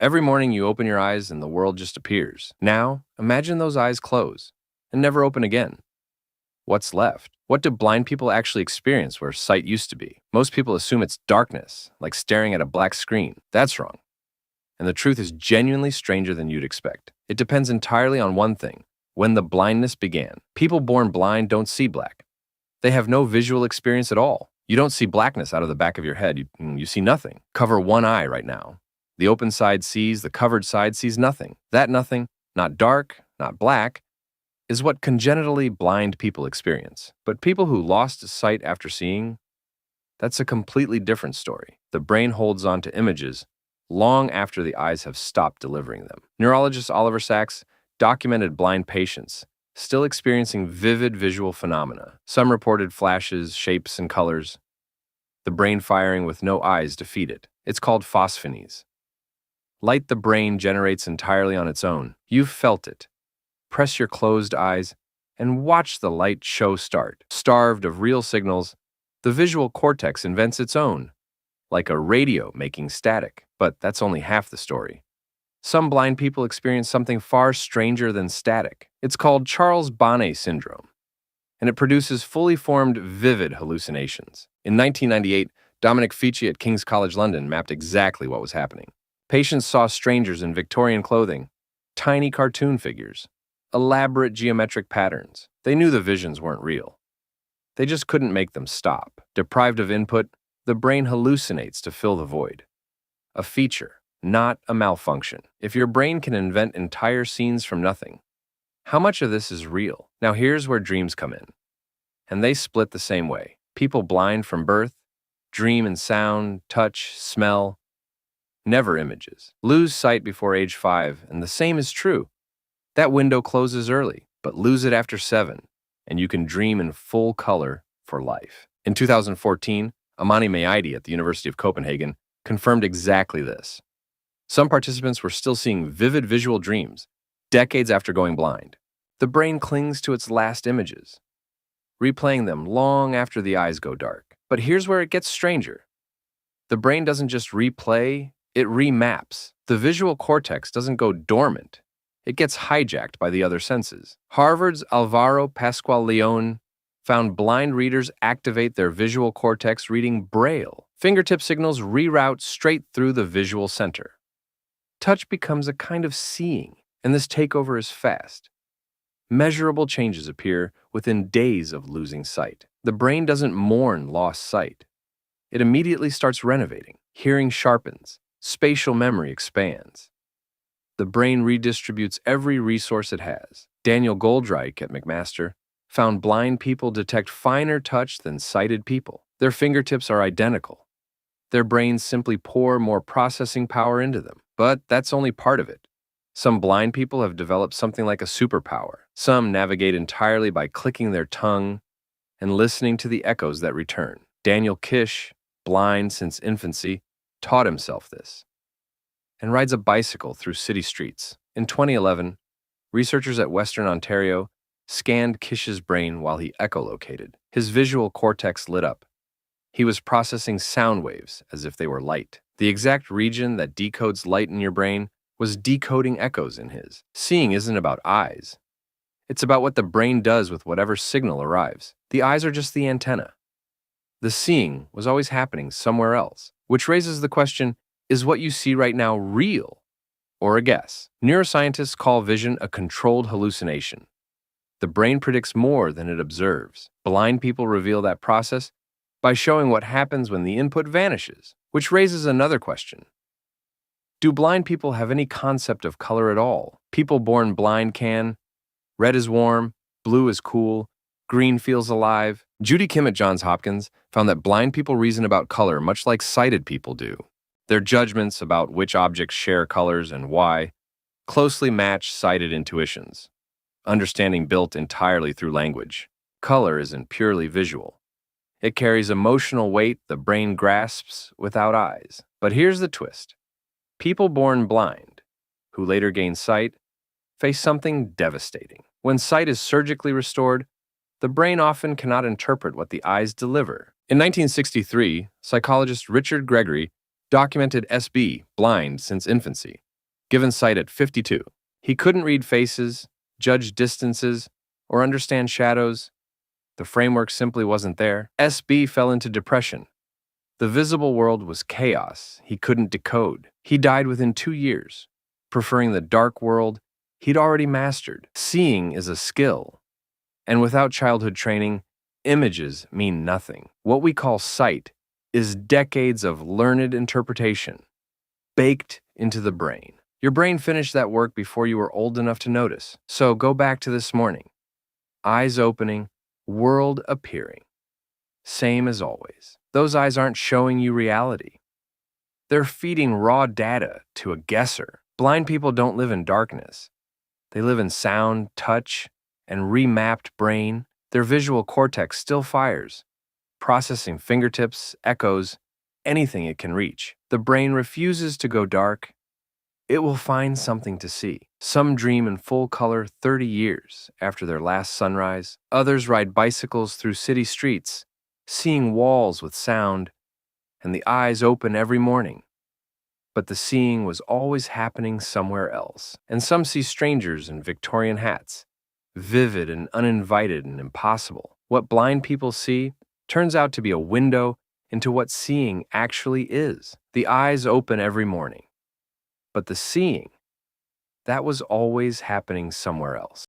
Every morning you open your eyes and the world just appears. Now, imagine those eyes close and never open again. What's left? What do blind people actually experience where sight used to be? Most people assume it's darkness, like staring at a black screen. That's wrong. And the truth is genuinely stranger than you'd expect. It depends entirely on one thing: when the blindness began. People born blind don't see black. They have no visual experience at all. You don't see blackness out of the back of your head. You see nothing. Cover one eye right now. The open side sees, the covered side sees nothing. That nothing, not dark, not black, is what congenitally blind people experience. But people who lost sight after seeing, that's a completely different story. The brain holds on to images long after the eyes have stopped delivering them. Neurologist Oliver Sacks documented blind patients still experiencing vivid visual phenomena. Some reported flashes, shapes, and colors. The brain firing with no eyes to feed it. It's called Phosphenes. Light the brain generates entirely on its own. You've felt it. Press your closed eyes and watch the light show start. Starved of real signals, the visual cortex invents its own, like a radio making static. But that's only half the story. Some blind people experience something far stranger than static. It's called Charles Bonnet syndrome, and it produces fully formed, vivid hallucinations. In 1998, Dominic Fici at King's College London mapped exactly what was happening. Patients saw strangers in Victorian clothing, tiny cartoon figures, elaborate geometric patterns. They knew the visions weren't real. They just couldn't make them stop. Deprived of input, the brain hallucinates to fill the void. A feature, not a malfunction. If your brain can invent entire scenes from nothing, how much of this is real? Now here's where dreams come in. And they split the same way. People blind from birth dream in sound, touch, smell, never images. Lose sight before age 5, and the same is true. That window closes early, but lose it after 7, and you can dream in full color for life. In 2014, Amani Maidi at the University of Copenhagen confirmed exactly this. Some participants were still seeing vivid visual dreams decades after going blind. The brain clings to its last images, replaying them long after the eyes go dark. But here's where it gets stranger. The brain doesn't just replay, it remaps. The visual cortex doesn't go dormant. It gets hijacked by the other senses. Harvard's Alvaro Pascual-León found blind readers activate their visual cortex reading braille. Fingertip signals reroute straight through the visual center. Touch becomes a kind of seeing, and this takeover is fast. Measurable changes appear within days of losing sight. The brain doesn't mourn lost sight. It immediately starts renovating. Hearing sharpens. Spatial memory expands. The brain redistributes every resource it has. Daniel Goldreich at McMaster found blind people detect finer touch than sighted people. Their fingertips are identical. Their brains simply pour more processing power into them. But that's only part of it. Some blind people have developed something like a superpower. Some navigate entirely by clicking their tongue and listening to the echoes that return. Daniel Kish, blind since infancy, taught himself this and rides a bicycle through city streets. In 2011, researchers at Western Ontario scanned Kish's brain while he echolocated. His visual cortex lit up. He was processing sound waves as if they were light. The exact region that decodes light in your brain was decoding echoes in his. Seeing isn't about eyes. It's about what the brain does with whatever signal arrives. The eyes are just the antenna. The seeing was always happening somewhere else, which raises the question, is what you see right now real or a guess? Neuroscientists call vision a controlled hallucination. The brain predicts more than it observes. Blind people reveal that process by showing what happens when the input vanishes, which raises another question. Do blind people have any concept of color at all? People born blind can. Red is warm, blue is cool, green feels alive. Judy Kim at Johns Hopkins found that blind people reason about color much like sighted people do. Their judgments about which objects share colors and why closely match sighted intuitions, understanding built entirely through language. Color isn't purely visual. It carries emotional weight the brain grasps without eyes. But here's the twist. People born blind, who later gain sight, face something devastating. When sight is surgically restored, the brain often cannot interpret what the eyes deliver. In 1963, psychologist Richard Gregory documented SB, blind since infancy. given sight at 52. He couldn't read faces, judge distances, or understand shadows. The framework simply wasn't there. SB fell into depression. The visible world was chaos he couldn't decode. He died within 2 years, preferring the dark world he'd already mastered. Seeing is a skill, and without childhood training, images mean nothing. What we call sight is decades of learned interpretation, baked into the brain. Your brain finished that work before you were old enough to notice. So go back to this morning. Eyes opening, world appearing. Same as always. Those eyes aren't showing you reality. They're feeding raw data to a guesser. Blind people don't live in darkness. They live in sound, touch, and remapped brain. Their visual cortex still fires, processing fingertips, echoes, anything it can reach. The brain refuses to go dark. It will find something to see. Some dream in full color 30 years after their last sunrise. Others ride bicycles through city streets, seeing walls with sound, and the eyes open every morning. But the seeing was always happening somewhere else. And some see strangers in Victorian hats, vivid and uninvited and impossible. What blind people see turns out to be a window into what seeing actually is. The eyes open every morning. But the seeing, that was always happening somewhere else.